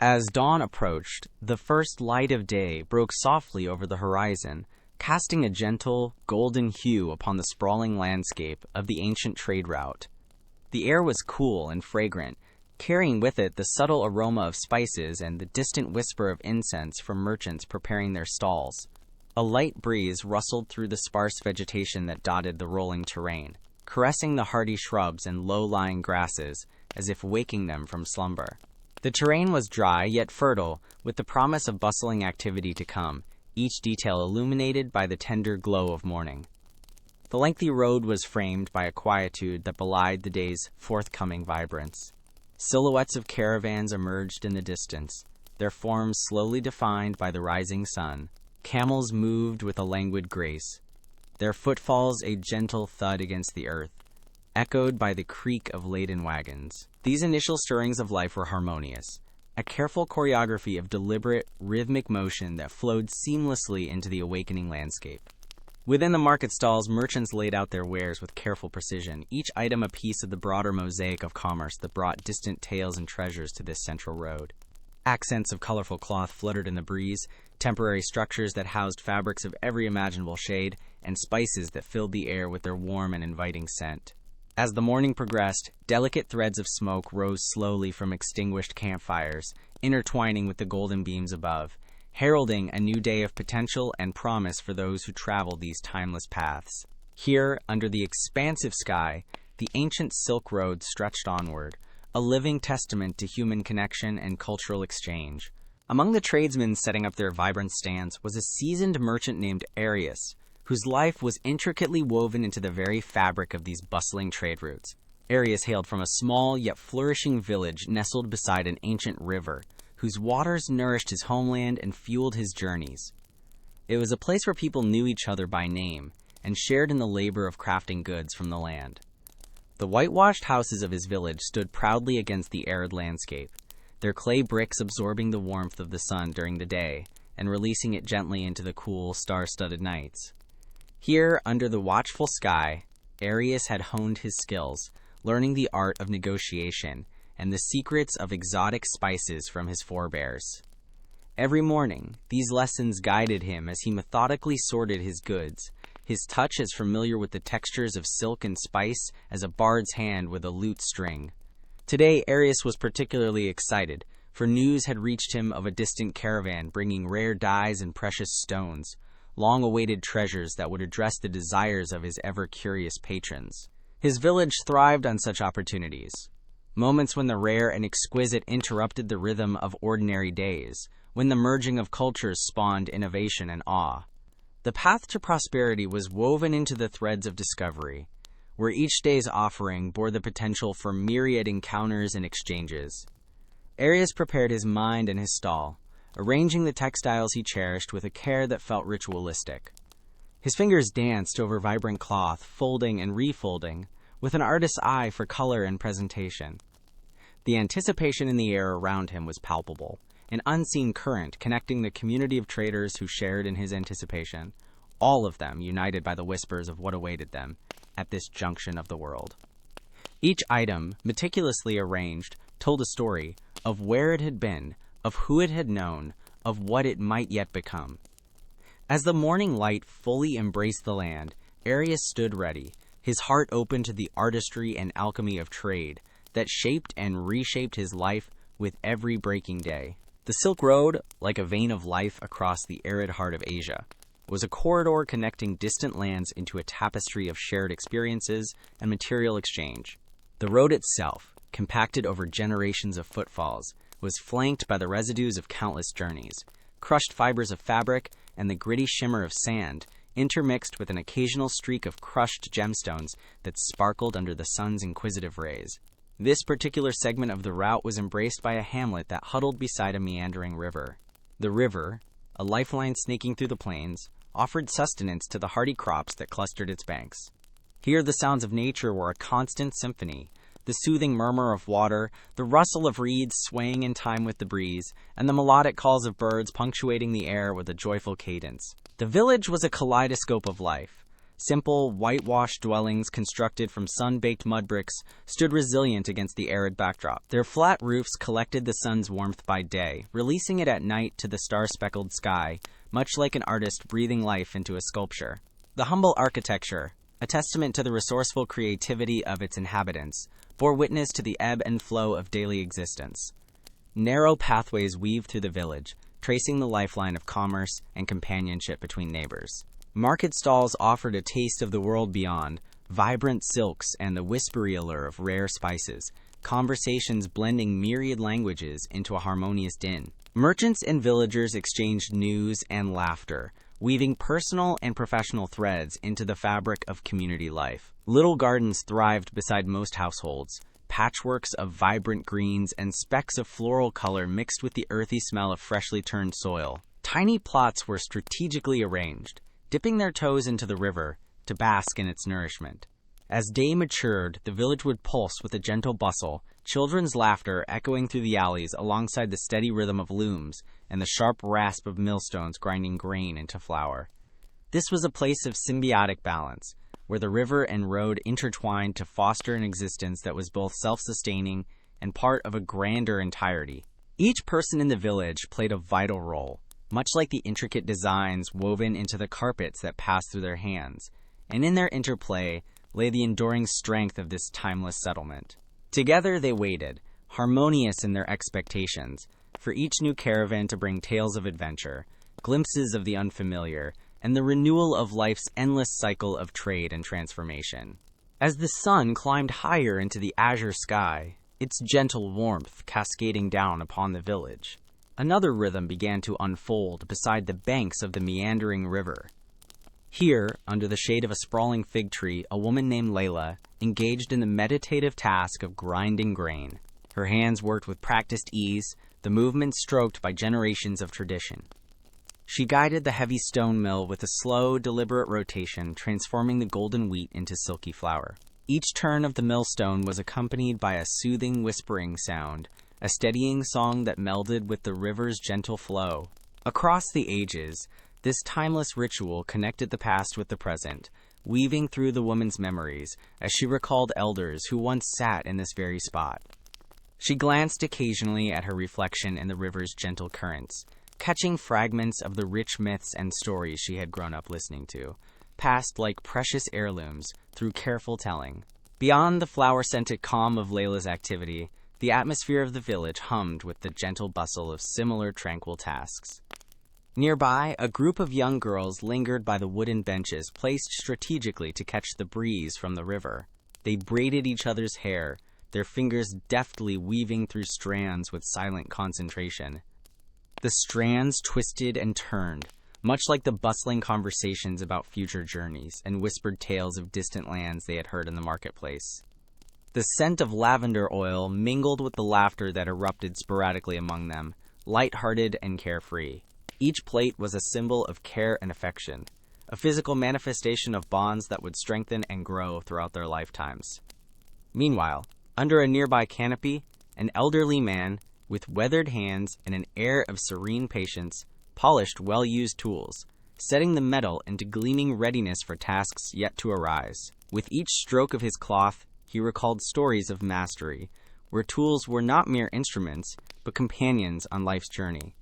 As dawn approached, the first light of day broke softly over the horizon, casting a gentle, golden hue upon the sprawling landscape of the ancient trade route. The air was cool and fragrant, carrying with it the subtle aroma of spices and the distant whisper of incense from merchants preparing their stalls. A light breeze rustled through the sparse vegetation that dotted the rolling terrain, caressing the hardy shrubs and low-lying grasses as if waking them from slumber. The terrain was dry yet fertile, with the promise of bustling activity to come, each detail illuminated by the tender glow of morning. The lengthy road was framed by a quietude that belied the day's forthcoming vibrance. Silhouettes of caravans emerged in the distance, their forms slowly defined by the rising sun. Camels moved with a languid grace, their footfalls a gentle thud against the earth, echoed by the creak of laden wagons. These initial stirrings of life were harmonious, a careful choreography of deliberate, rhythmic motion that flowed seamlessly into the awakening landscape. Within the market stalls, merchants laid out their wares with careful precision, each item a piece of the broader mosaic of commerce that brought distant tales and treasures to this central road. Accents of colorful cloth fluttered in the breeze, temporary structures that housed fabrics of every imaginable shade, and spices that filled the air with their warm and inviting scent. As the morning progressed, delicate threads of smoke rose slowly from extinguished campfires, intertwining with the golden beams above, heralding a new day of potential and promise for those who travel these timeless paths. Here, under the expansive sky, the ancient Silk Road stretched onward, a living testament to human connection and cultural exchange. Among the tradesmen setting up their vibrant stands was a seasoned merchant named Arius, whose life was intricately woven into the very fabric of these bustling trade routes. Arius hailed from a small yet flourishing village nestled beside an ancient river, whose waters nourished his homeland and fueled his journeys. It was a place where people knew each other by name and shared in the labor of crafting goods from the land. The whitewashed houses of his village stood proudly against the arid landscape, their clay bricks absorbing the warmth of the sun during the day and releasing it gently into the cool, star-studded nights. Here, under the watchful sky, Arius had honed his skills, learning the art of negotiation and the secrets of exotic spices from his forebears. Every morning, these lessons guided him as he methodically sorted his goods, his touch as familiar with the textures of silk and spice as a bard's hand with a lute string. Today, Arius was particularly excited, for news had reached him of a distant caravan bringing rare dyes and precious stones, long-awaited treasures that would address the desires of his ever-curious patrons. His village thrived on such opportunities, moments when the rare and exquisite interrupted the rhythm of ordinary days, when the merging of cultures spawned innovation and awe. The path to prosperity was woven into the threads of discovery, where each day's offering bore the potential for myriad encounters and exchanges. Arius prepared his mind and his stall, arranging the textiles he cherished with a care that felt ritualistic. His fingers danced over vibrant cloth, folding and refolding, with an artist's eye for color and presentation. The anticipation in the air around him was palpable, an unseen current connecting the community of traders who shared in his anticipation, all of them united by the whispers of what awaited them at this junction of the world. Each item, meticulously arranged, told a story of where it had been, of who it had known, of what it might yet become. As the morning light fully embraced the land, Arius stood ready, his heart open to the artistry and alchemy of trade that shaped and reshaped his life with every breaking day. The Silk Road, like a vein of life across the arid heart of Asia, was a corridor connecting distant lands into a tapestry of shared experiences and material exchange. The road itself, compacted over generations of footfalls, was flanked by the residues of countless journeys, crushed fibers of fabric, and the gritty shimmer of sand, intermixed with an occasional streak of crushed gemstones that sparkled under the sun's inquisitive rays. This particular segment of the route was embraced by a hamlet that huddled beside a meandering river. The river, a lifeline snaking through the plains, offered sustenance to the hardy crops that clustered its banks. Here the sounds of nature were a constant symphony, the soothing murmur of water, the rustle of reeds swaying in time with the breeze, and the melodic calls of birds punctuating the air with a joyful cadence. The village was a kaleidoscope of life, Simple, whitewashed dwellings constructed from sun-baked mud bricks stood resilient against the arid backdrop. Their flat roofs collected the sun's warmth by day, releasing it at night to the star-speckled sky, much like an artist breathing life into a sculpture. The humble architecture, a testament to the resourceful creativity of its inhabitants, bore witness to the ebb and flow of daily existence. Narrow pathways weaved through the village, tracing the lifeline of commerce and companionship between neighbors. Market stalls offered a taste of the world beyond, vibrant silks and the whispery allure of rare spices, conversations blending myriad languages into a harmonious din. Merchants and villagers exchanged news and laughter, weaving personal and professional threads into the fabric of community life. Little gardens thrived beside most households, patchworks of vibrant greens and specks of floral color mixed with the earthy smell of freshly turned soil. Tiny plots were strategically arranged, dipping their toes into the river to bask in its nourishment. As day matured, the village would pulse with a gentle bustle, children's laughter echoing through the alleys alongside the steady rhythm of looms and the sharp rasp of millstones grinding grain into flour. This was a place of symbiotic balance, where the river and road intertwined to foster an existence that was both self-sustaining and part of a grander entirety. Each person in the village played a vital role, much like the intricate designs woven into the carpets that passed through their hands, and in their interplay lay the enduring strength of this timeless settlement. Together they waited, harmonious in their expectations, for each new caravan to bring tales of adventure, glimpses of the unfamiliar, and the renewal of life's endless cycle of trade and transformation. As the sun climbed higher into the azure sky, its gentle warmth cascading down upon the village, another rhythm began to unfold beside the banks of the meandering river. Here, under the shade of a sprawling fig tree, a woman named Layla engaged in the meditative task of grinding grain. Her hands worked with practiced ease, the movement stroked by generations of tradition. She guided the heavy stone mill with a slow, deliberate rotation, transforming the golden wheat into silky flour. Each turn of the millstone was accompanied by a soothing, whispering sound, a steadying song that melded with the river's gentle flow. Across the ages, this timeless ritual connected the past with the present, weaving through the woman's memories as she recalled elders who once sat in this very spot. She glanced occasionally at her reflection in the river's gentle currents, catching fragments of the rich myths and stories she had grown up listening to, passed like precious heirlooms through careful telling. Beyond the flower-scented calm of Layla's activity, the atmosphere of the village hummed with the gentle bustle of similar tranquil tasks. Nearby, a group of young girls lingered by the wooden benches placed strategically to catch the breeze from the river. They braided each other's hair, their fingers deftly weaving through strands with silent concentration. The strands twisted and turned, much like the bustling conversations about future journeys and whispered tales of distant lands they had heard in the marketplace. The scent of lavender oil mingled with the laughter that erupted sporadically among them, light-hearted and carefree. Each plate was a symbol of care and affection, a physical manifestation of bonds that would strengthen and grow throughout their lifetimes. Meanwhile, under a nearby canopy, an elderly man, with weathered hands and an air of serene patience, polished well-used tools, setting the metal into gleaming readiness for tasks yet to arise. With each stroke of his cloth, he recalled stories of mastery, where tools were not mere instruments, but companions on life's journey.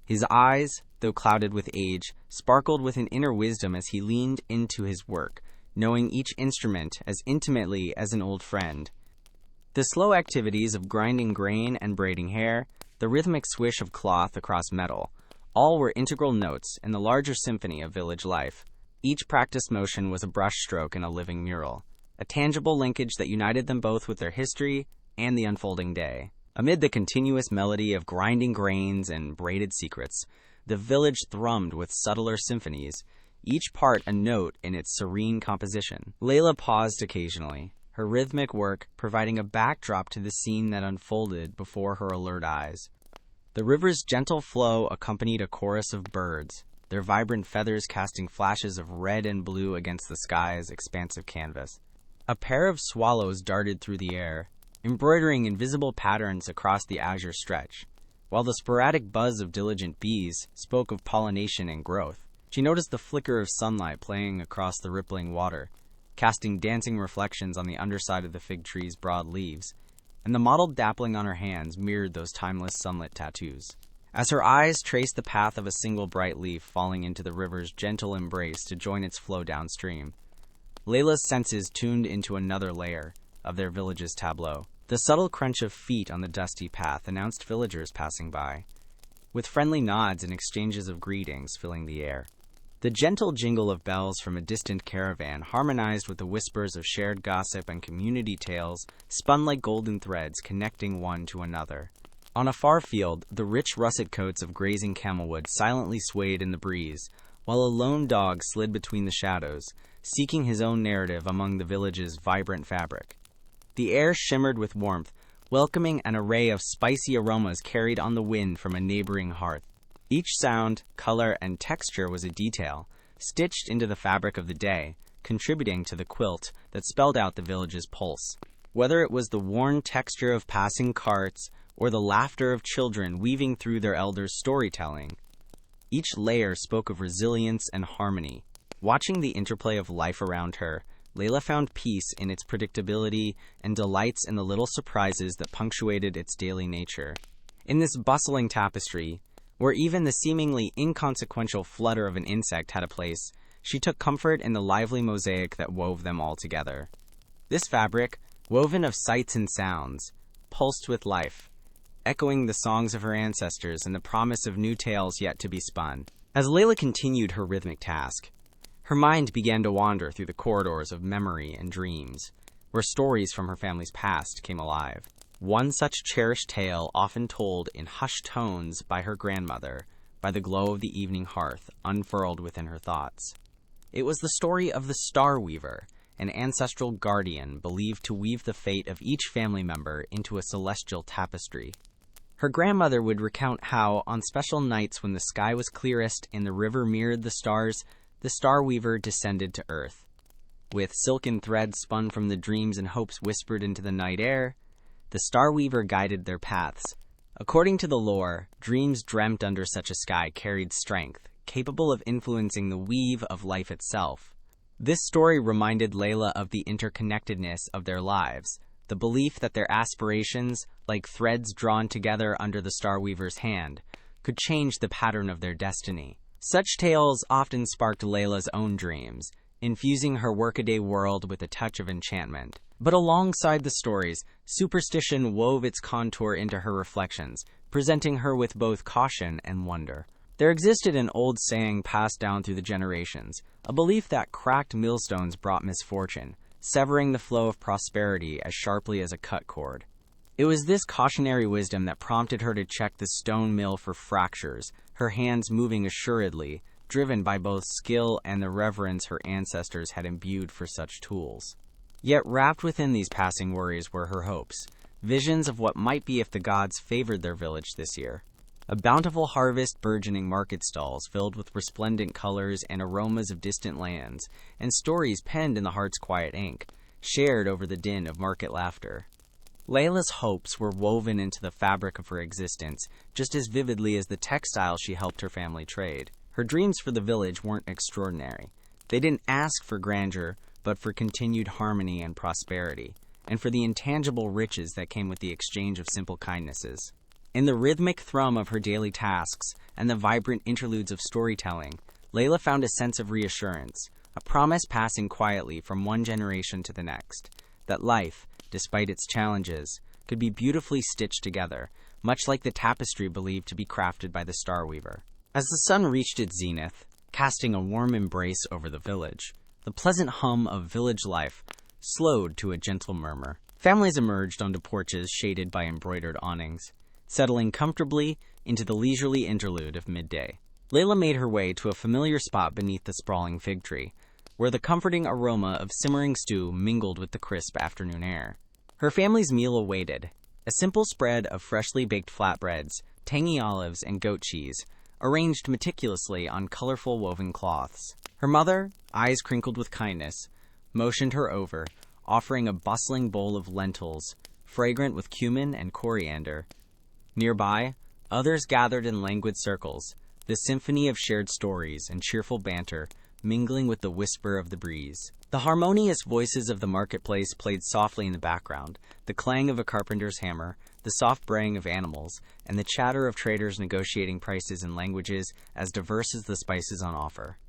His eyes, though clouded with age, sparkled with an inner wisdom as he leaned into his work, knowing each instrument as intimately as an old friend. The slow activities of grinding grain and braiding hair, the rhythmic swish of cloth across metal, all were integral notes in the larger symphony of village life. Each practiced motion was a brushstroke in a living mural, a tangible linkage that united them both with their history and the unfolding day. Amid the continuous melody of grinding grains and braided secrets, the village thrummed with subtler symphonies, each part a note in its serene composition. Layla paused occasionally, her rhythmic work providing a backdrop to the scene that unfolded before her alert eyes. The river's gentle flow accompanied a chorus of birds, their vibrant feathers casting flashes of red and blue against the sky's expansive canvas. A pair of swallows darted through the air, embroidering invisible patterns across the azure stretch, while the sporadic buzz of diligent bees spoke of pollination and growth. She noticed the flicker of sunlight playing across the rippling water, casting dancing reflections on the underside of the fig tree's broad leaves, and the mottled dappling on her hands mirrored those timeless sunlit tattoos. As her eyes traced the path of a single bright leaf falling into the river's gentle embrace to join its flow downstream, Layla's senses tuned into another layer of their village's tableau. The subtle crunch of feet on the dusty path announced villagers passing by, with friendly nods and exchanges of greetings filling the air. The gentle jingle of bells from a distant caravan harmonized with the whispers of shared gossip and community tales spun like golden threads connecting one to another. On a far field, the rich russet coats of grazing camelwood silently swayed in the breeze, while a lone dog slid between the shadows, seeking his own narrative among the village's vibrant fabric. The air shimmered with warmth, welcoming an array of spicy aromas carried on the wind from a neighboring hearth. Each sound, color, and texture was a detail, stitched into the fabric of the day, contributing to the quilt that spelled out the village's pulse. Whether it was the worn texture of passing carts or the laughter of children weaving through their elders' storytelling, each layer spoke of resilience and harmony. Watching the interplay of life around her, Layla found peace in its predictability and delights in the little surprises that punctuated its daily nature. In this bustling tapestry, where even the seemingly inconsequential flutter of an insect had a place, she took comfort in the lively mosaic that wove them all together. This fabric, woven of sights and sounds, pulsed with life, echoing the songs of her ancestors and the promise of new tales yet to be spun. As Layla continued her rhythmic task, her mind began to wander through the corridors of memory and dreams, where stories from her family's past came alive. One such cherished tale, often told in hushed tones by her grandmother, by the glow of the evening hearth, unfurled within her thoughts. It was the story of the Star Weaver, an ancestral guardian believed to weave the fate of each family member into a celestial tapestry. Her grandmother would recount how, on special nights when the sky was clearest and the river mirrored the stars, the Star Weaver descended to Earth. With silken threads spun from the dreams and hopes whispered into the night air, the Star Weaver guided their paths. According to the lore, dreams dreamt under such a sky carried strength, capable of influencing the weave of life itself. This story reminded Layla of the interconnectedness of their lives, the belief that their aspirations, like threads drawn together under the Star Weaver's hand, could change the pattern of their destiny. Such tales often sparked Layla's own dreams, infusing her workaday world with a touch of enchantment. But alongside the stories, superstition wove its contour into her reflections, presenting her with both caution and wonder. There existed an old saying passed down through the generations, a belief that cracked millstones brought misfortune, severing the flow of prosperity as sharply as a cut cord. It was this cautionary wisdom that prompted her to check the stone mill for fractures, her hands moving assuredly, driven by both skill and the reverence her ancestors had imbued for such tools. Yet wrapped within these passing worries were her hopes, visions of what might be if the gods favored their village this year. A bountiful harvest, burgeoning market stalls filled with resplendent colors and aromas of distant lands, and stories penned in the heart's quiet ink, shared over the din of market laughter. Layla's hopes were woven into the fabric of her existence, just as vividly as the textiles she helped her family trade. Her dreams for the village weren't extraordinary. They didn't ask for grandeur, but for continued harmony and prosperity, and for the intangible riches that came with the exchange of simple kindnesses. In the rhythmic thrum of her daily tasks and the vibrant interludes of storytelling, Layla found a sense of reassurance, a promise passing quietly from one generation to the next, that life, despite its challenges, could be beautifully stitched together, much like the tapestry believed to be crafted by the Star Weaver. As the sun reached its zenith, casting a warm embrace over the village, the pleasant hum of village life slowed to a gentle murmur. Families emerged onto porches shaded by embroidered awnings, settling comfortably into the leisurely interlude of midday. Layla made her way to a familiar spot beneath the sprawling fig tree, where the comforting aroma of simmering stew mingled with the crisp afternoon air. Her family's meal awaited, a simple spread of freshly baked flatbreads, tangy olives, and goat cheese, arranged meticulously on colorful woven cloths. Her mother, eyes crinkled with kindness, motioned her over, offering a bustling bowl of lentils, fragrant with cumin and coriander. Nearby, others gathered in languid circles, the symphony of shared stories and cheerful banter mingling with the whisper of the breeze. The harmonious voices of the marketplace played softly in the background, the clang of a carpenter's hammer, the soft braying of animals, and the chatter of traders negotiating prices in languages as diverse as the spices on offer.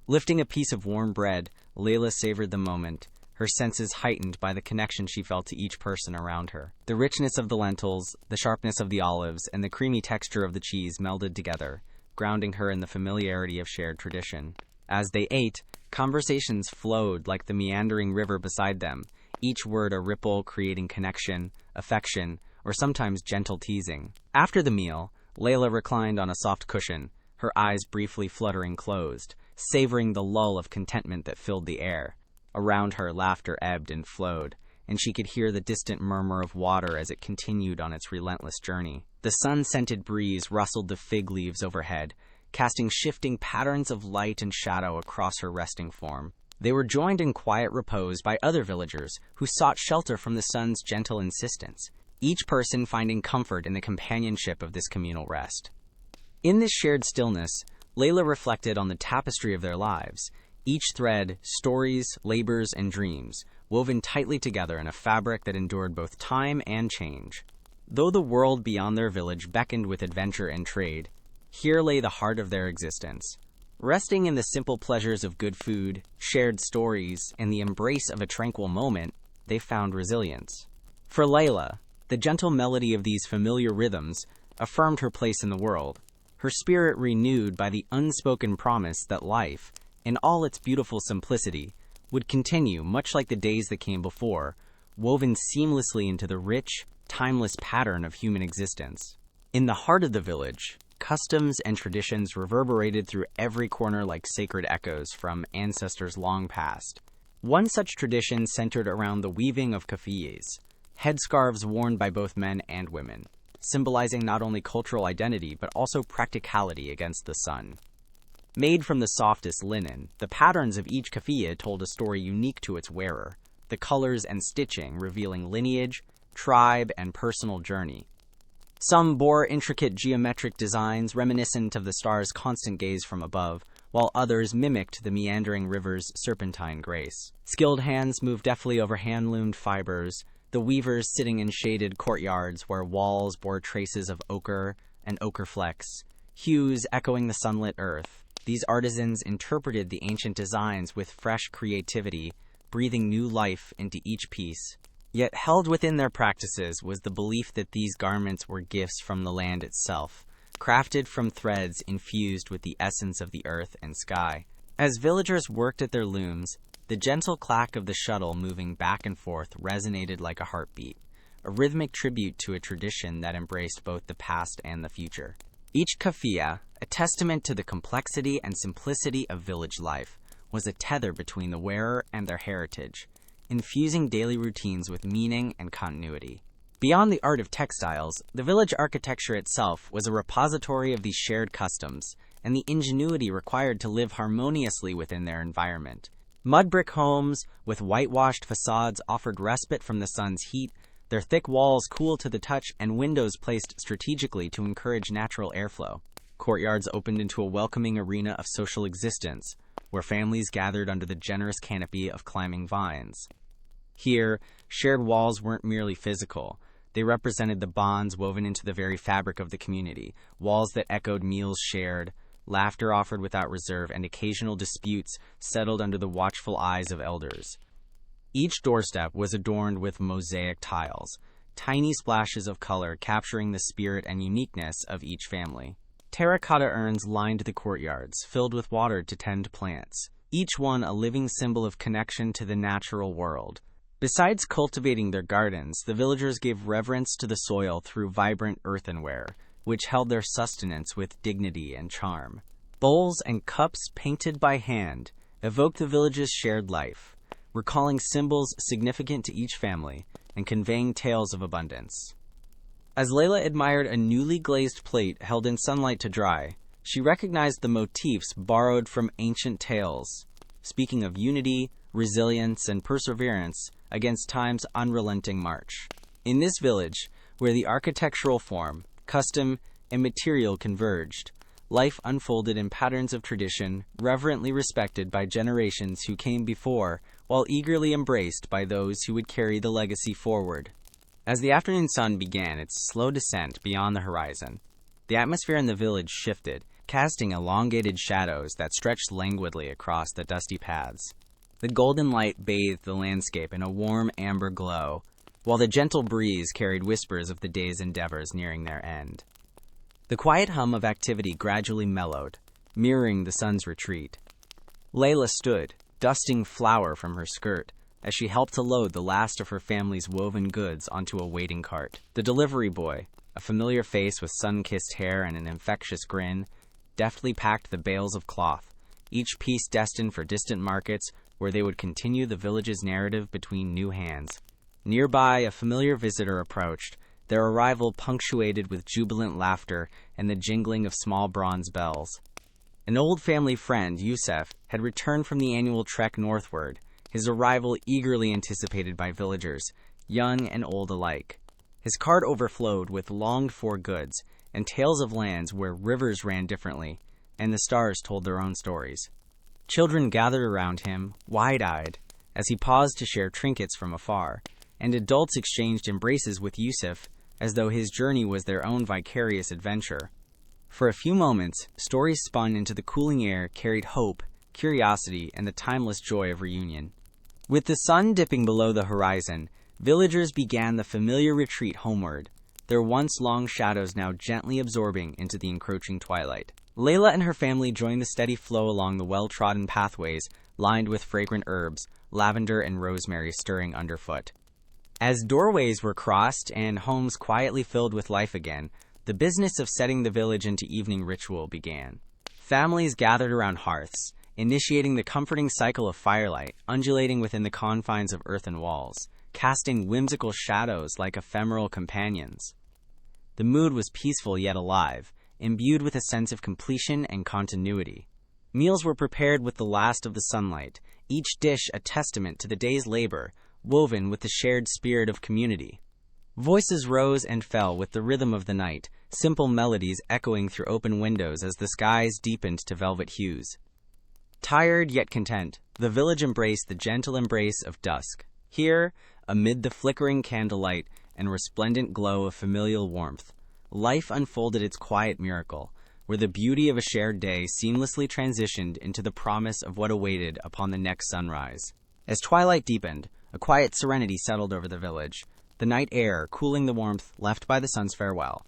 Lifting a piece of warm bread, Layla savored the moment, her senses heightened by the connection she felt to each person around her. The richness of the lentils, the sharpness of the olives, and the creamy texture of the cheese melded together, grounding her in the familiarity of shared tradition. As they ate, conversations flowed like the meandering river beside them, each word a ripple creating connection, affection, or sometimes gentle teasing. After the meal, Layla reclined on a soft cushion, her eyes briefly fluttering closed, savoring the lull of contentment that filled the air. Around her, laughter ebbed and flowed, and she could hear the distant murmur of water as it continued on its relentless journey. The sun-scented breeze rustled the fig leaves overhead, casting shifting patterns of light and shadow across her resting form. They were joined in quiet repose by other villagers who sought shelter from the sun's gentle insistence, each person finding comfort in the companionship of this communal rest. In this shared stillness, Layla reflected on the tapestry of their lives, each thread, stories, labors, and dreams, woven tightly together in a fabric that endured both time and change. Though the world beyond their village beckoned with adventure and trade, here lay the heart of their existence. Resting in the simple pleasures of good food, shared stories, and the embrace of a tranquil moment, they found resilience. For Layla, the gentle melody of these familiar rhythms affirmed her place in the world, her spirit renewed by the unspoken promise that life, in all its beautiful simplicity, would continue much like the days that came before, woven seamlessly into the rich, timeless pattern of human existence. In the heart of the village, customs and traditions reverberated through every corner like sacred echoes from ancestors long past. One such tradition centered around the weaving of keffiyehs, headscarves worn by both men and women, symbolizing not only cultural identity but also practicality against the sun. Made from the softest linen, the patterns of each keffiyeh told a story unique to its wearer, the colors and stitching revealing lineage, tribe, and personal journey. Some bore intricate geometric designs reminiscent of the star's constant gaze from above, while others mimicked the meandering river's serpentine grace. Skilled hands moved deftly over hand-loomed fibers, the weavers sitting in shaded courtyards where walls bore traces of ochre and ochre flecks, hues echoing the sunlit earth. These artisans interpreted the ancient designs with fresh creativity, breathing new life into each piece. Yet held within their practices was the belief that these garments were gifts from the land itself, crafted from threads infused with the essence of the earth and sky. As villagers worked at their looms, the gentle clack of the shuttle moving back and forth resonated like a heartbeat, a rhythmic tribute to a tradition that embraced both the past and the future. Each keffiyeh, a testament to the complexity and simplicity of village life, was a tether between the wearer and their heritage, infusing daily routines with meaning and continuity. Beyond the art of textiles, the village architecture itself was a repository of these shared customs and the ingenuity required to live harmoniously within their environment. Mud brick homes with whitewashed facades offered respite from the sun's heat, their thick walls cool to the touch and windows placed strategically to encourage natural airflow. Courtyards opened into a welcoming arena of social existence, where families gathered under the generous canopy of climbing vines. Here, shared walls weren't merely physical. They represented the bonds woven into the very fabric of the community, walls that echoed meals shared, laughter offered without reserve, and occasional disputes settled under the watchful eyes of elders. Each doorstep was adorned with mosaic tiles, tiny splashes of color capturing the spirit and uniqueness of each family. Terracotta urns lined the courtyards, filled with water to tend plants, each one a living symbol of connection to the natural world. Besides cultivating their gardens, the villagers gave reverence to the soil through vibrant earthenware, which held their sustenance with dignity and charm. Bowls and cups painted by hand evoked the village's shared life, recalling symbols significant to each family and conveying tales of abundance. As Layla admired a newly glazed plate held in sunlight to dry, she recognized the motifs borrowed from ancient tales, speaking of unity, resilience, and perseverance against time's unrelenting march. In this village, where the architectural form, custom, and material converged, life unfolded in patterns of tradition, reverently respected by generations who came before, while eagerly embraced by those who would carry the legacy forward. As the afternoon sun began its slow descent beyond the horizon, the atmosphere in the village shifted, casting elongated shadows that stretched languidly across the dusty paths. The golden light bathed the landscape in a warm amber glow, while the gentle breeze carried whispers of the day's endeavors nearing their end. The quiet hum of activity gradually mellowed, mirroring the sun's retreat. Layla stood, dusting flour from her skirt, as she helped to load the last of her family's woven goods onto a waiting cart. The delivery boy, a familiar face with sun-kissed hair and an infectious grin, deftly packed the bales of cloth, each piece destined for distant markets where they would continue the village's narrative between new hands. Nearby, a familiar visitor approached, their arrival punctuated with jubilant laughter and the jingling of small bronze bells. An old family friend, Yusef, had returned from the annual trek northward, his arrival eagerly anticipated by villagers, young and old alike. His cart overflowed with longed-for goods and tales of lands where rivers ran differently, and the stars told their own stories. Children gathered around him, wide-eyed, as he paused to share trinkets from afar, and adults exchanged embraces with Yusef as though his journey was their own vicarious adventure. For a few moments, stories spun into the cooling air carried hope, curiosity, and the timeless joy of reunion. With the sun dipping below the horizon, villagers began the familiar retreat homeward, their once-long shadows now gently absorbing into the encroaching twilight. Layla and her family joined the steady flow along the well-trodden pathways lined with fragrant herbs, lavender and rosemary stirring underfoot. As doorways were crossed and homes quietly filled with life again, the business of setting the village into evening ritual began. Families gathered around hearths, initiating the comforting cycle of firelight, undulating within the confines of earthen walls, casting whimsical shadows like ephemeral companions. The mood was peaceful yet alive, imbued with a sense of completion and continuity. Meals were prepared with the last of the sunlight, each dish a testament to the day's labor, woven with the shared spirit of community. Voices rose and fell with the rhythm of the night, simple melodies echoing through open windows as the skies deepened to velvet hues. Tired yet content, the village embraced the gentle embrace of dusk. Here, amid the flickering candlelight and resplendent glow of familial warmth, life unfolded its quiet miracle, where the beauty of a shared day seamlessly transitioned into the promise of what awaited upon the next sunrise. As twilight deepened, a quiet serenity settled over the village, the night air cooling the warmth left by the sun's farewell.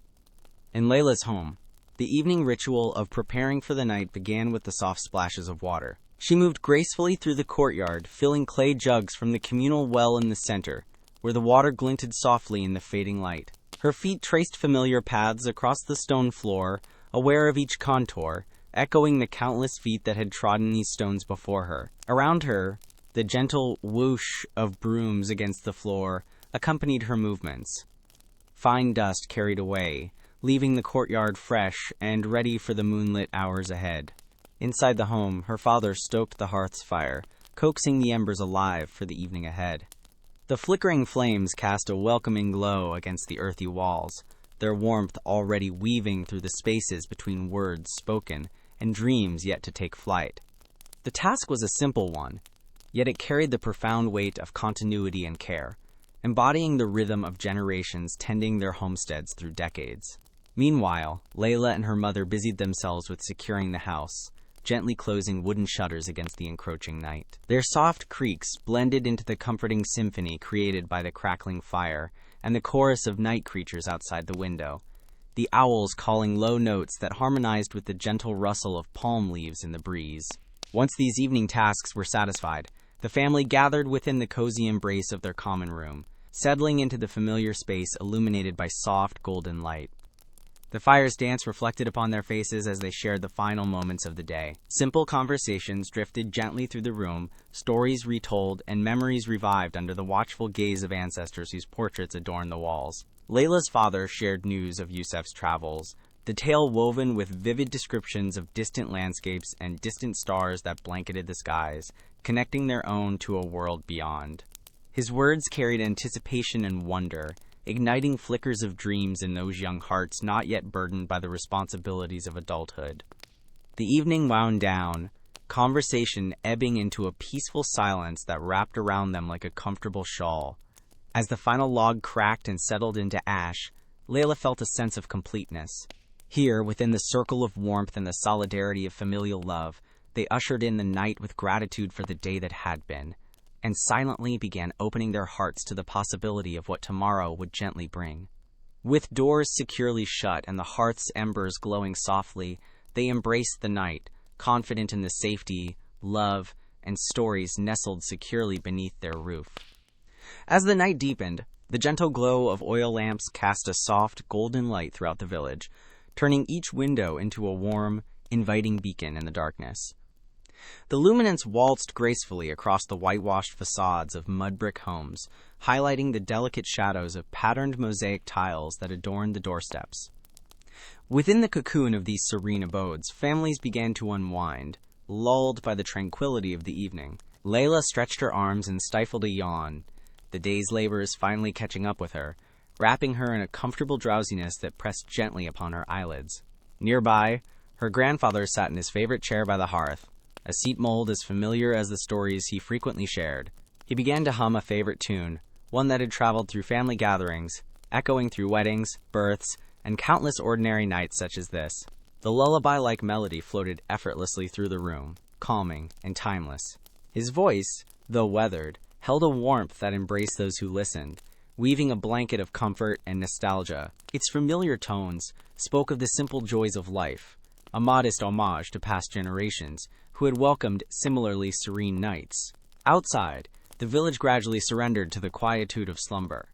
In Layla's home, the evening ritual of preparing for the night began with the soft splashes of water. She moved gracefully through the courtyard, filling clay jugs from the communal well in the center, where the water glinted softly in the fading light. Her feet traced familiar paths across the stone floor, aware of each contour, echoing the countless feet that had trodden these stones before her. Around her, the gentle whoosh of brooms against the floor accompanied her movements. Fine dust carried away, leaving the courtyard fresh and ready for the moonlit hours ahead. Inside the home, her father stoked the hearth's fire, coaxing the embers alive for the evening ahead. The flickering flames cast a welcoming glow against the earthy walls, their warmth already weaving through the spaces between words spoken and dreams yet to take flight. The task was a simple one, yet it carried the profound weight of continuity and care, embodying the rhythm of generations tending their homesteads through decades. Meanwhile, Layla and her mother busied themselves with securing the house, gently closing wooden shutters against the encroaching night. Their soft creaks blended into the comforting symphony created by the crackling fire and the chorus of night creatures outside the window, the owls calling low notes that harmonized with the gentle rustle of palm leaves in the breeze. Once these evening tasks were satisfied, the family gathered within the cozy embrace of their common room, settling into the familiar space illuminated by soft golden light. The fire's dance reflected upon their faces as they shared the final moments of the day. Simple conversations drifted gently through the room, stories retold, and memories revived under the watchful gaze of ancestors whose portraits adorned the walls. Layla's father shared news of Yusef's travels, the tale woven with vivid descriptions of distant landscapes and distant stars that blanketed the skies, connecting their own to a world beyond. His words carried anticipation and wonder, igniting flickers of dreams in those young hearts not yet burdened by the responsibilities of adulthood. The evening wound down, conversation ebbing into a peaceful silence that wrapped around them like a comfortable shawl. As the final log cracked and settled into ash, Layla felt a sense of completeness. Here, within the circle of warmth and the solidarity of familial love, they ushered in the night with gratitude for the day that had been, and silently began opening their hearts to the possibility of what tomorrow would gently bring. With doors securely shut and the hearth's embers glowing softly, they embraced the night, confident in the safety, love, and stories nestled securely beneath their roof. As the night deepened, the gentle glow of oil lamps cast a soft, golden light throughout the village, turning each window into a warm, inviting beacon in the darkness. The luminance waltzed gracefully across the whitewashed facades of mud-brick homes, highlighting the delicate shadows of patterned mosaic tiles that adorned the doorsteps. Within the cocoon of these serene abodes, families began to unwind, lulled by the tranquility of the evening. Layla stretched her arms and stifled a yawn, the day's labors finally catching up with her, wrapping her in a comfortable drowsiness that pressed gently upon her eyelids. Nearby, her grandfather sat in his favorite chair by the hearth, a seat mold as familiar as the stories he frequently shared. He began to hum a favorite tune, one that had traveled through family gatherings, echoing through weddings, births, and countless ordinary nights such as this. The lullaby-like melody floated effortlessly through the room, calming and timeless. His voice, though weathered, held a warmth that embraced those who listened, weaving a blanket of comfort and nostalgia. Its familiar tones spoke of the simple joys of life, a modest homage to past generations who had welcomed similarly serene nights. Outside, the village gradually surrendered to the quietude of slumber.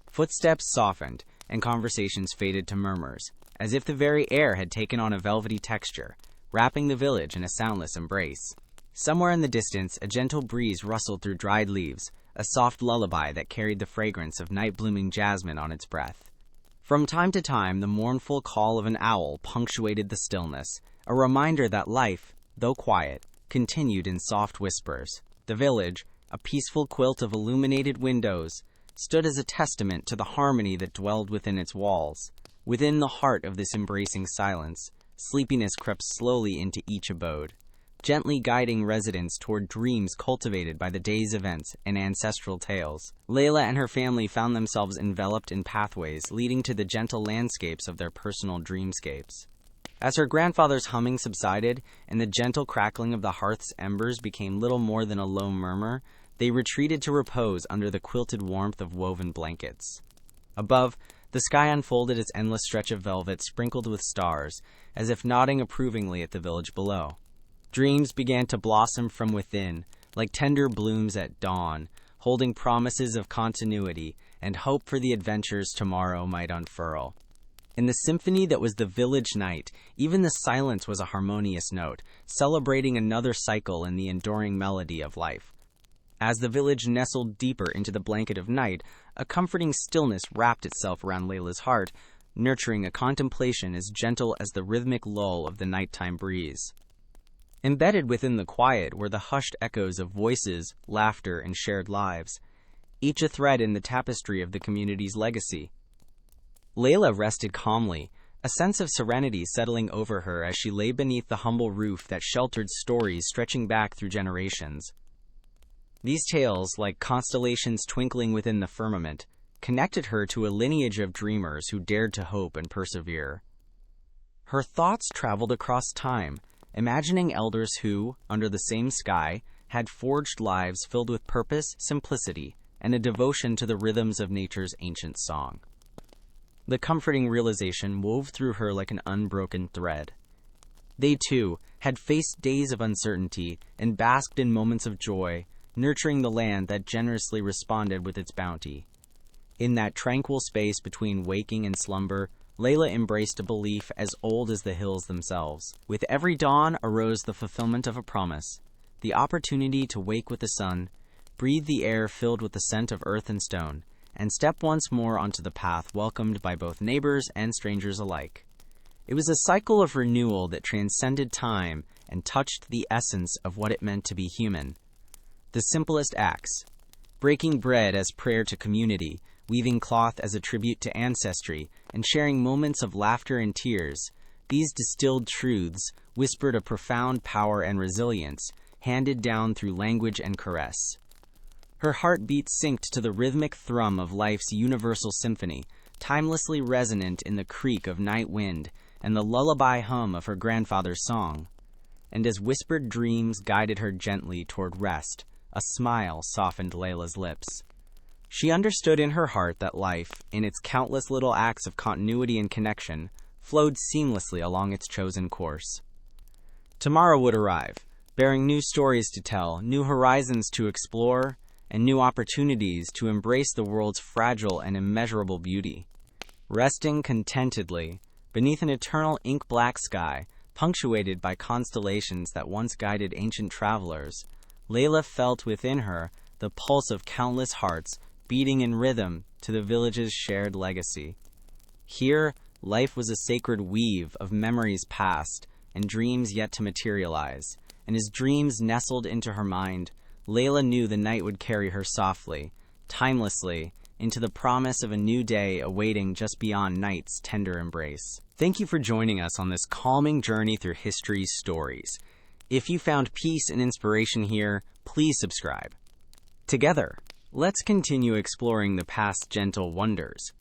Footsteps softened, and conversations faded to murmurs, as if the very air had taken on a velvety texture, wrapping the village in a soundless embrace. Somewhere in the distance, a gentle breeze rustled through dried leaves, a soft lullaby that carried the fragrance of night-blooming jasmine on its breath. From time to time, the mournful call of an owl punctuated the stillness, a reminder that life, though quiet, continued in soft whispers. The village, a peaceful quilt of illuminated windows, stood as a testament to the harmony that dwelled within its walls. Within the heart of this embracing silence, sleepiness crept slowly into each abode, gently guiding residents toward dreams cultivated by the day's events and ancestral tales. Layla and her family found themselves enveloped in pathways leading to the gentle landscapes of their personal dreamscapes. As her grandfather's humming subsided and the gentle crackling of the hearth's embers became little more than a low murmur, they retreated to repose under the quilted warmth of woven blankets. Above, the sky unfolded its endless stretch of velvet sprinkled with stars, as if nodding approvingly at the village below. Dreams began to blossom from within, like tender blooms at dawn, holding promises of continuity and hope for the adventures tomorrow might unfurl. In the symphony that was the village night, even the silence was a harmonious note, celebrating another cycle in the enduring melody of life. As the village nestled deeper into the blanket of night, a comforting stillness wrapped itself around Layla's heart, nurturing a contemplation as gentle as the rhythmic lull of the nighttime breeze. Embedded within the quiet were the hushed echoes of voices, laughter, and shared lives, each a thread in the tapestry of the community's legacy. Layla rested calmly, a sense of serenity settling over her as she lay beneath the humble roof that sheltered stories stretching back through generations. These tales, like constellations twinkling within the firmament, connected her to a lineage of dreamers who dared to hope and persevere. Her thoughts traveled across time, imagining elders who, under the same sky, had forged lives filled with purpose, simplicity, and a devotion to the rhythms of nature's ancient song. The comforting realization wove through her like an unbroken thread. They, too, had faced days of uncertainty and basked in moments of joy, nurturing the land that generously responded with its bounty. In that tranquil space between waking and slumber, Layla embraced a belief as old as the hills themselves. With every dawn arose the fulfillment of a promise, the opportunity to wake with the sun, breathe the air filled with the scent of earth and stone, and step once more onto the path welcomed by both neighbors and strangers alike. It was a cycle of renewal that transcended time and touched the essence of what it meant to be human. The simplest acts, breaking bread as prayer to community, weaving cloth as a tribute to ancestry and sharing moments of laughter and tears. These distilled truths whispered a profound power and resilience, handed down through language and caress. Her heartbeat synced to the rhythmic thrum of life's universal symphony, timelessly resonant in the creak of night wind and the lullaby hum of her grandfather's song. And as whispered dreams guided her gently toward rest, a smile softened Layla's lips. She understood in her heart that life, in its countless little acts of continuity and connection, flowed seamlessly along its chosen course. Tomorrow would arrive, bearing new stories to tell, new horizons to explore, and new opportunities to embrace the world's fragile and immeasurable beauty. Resting contentedly beneath an eternal ink-black sky, punctuated by constellations that once guided ancient travelers, Layla felt within her the pulse of countless hearts beating in rhythm to the village's shared legacy. Here, life was a sacred weave of memories past and dreams yet to materialize, and as dreams nestled into her mind, Layla knew the night would carry her softly, timelessly, into the promise of a new day awaiting just beyond night's tender embrace. Thank you for joining us on this calming journey through history's stories. If you found peace and inspiration here, please subscribe. Together, let's continue exploring the past's gentle wonders.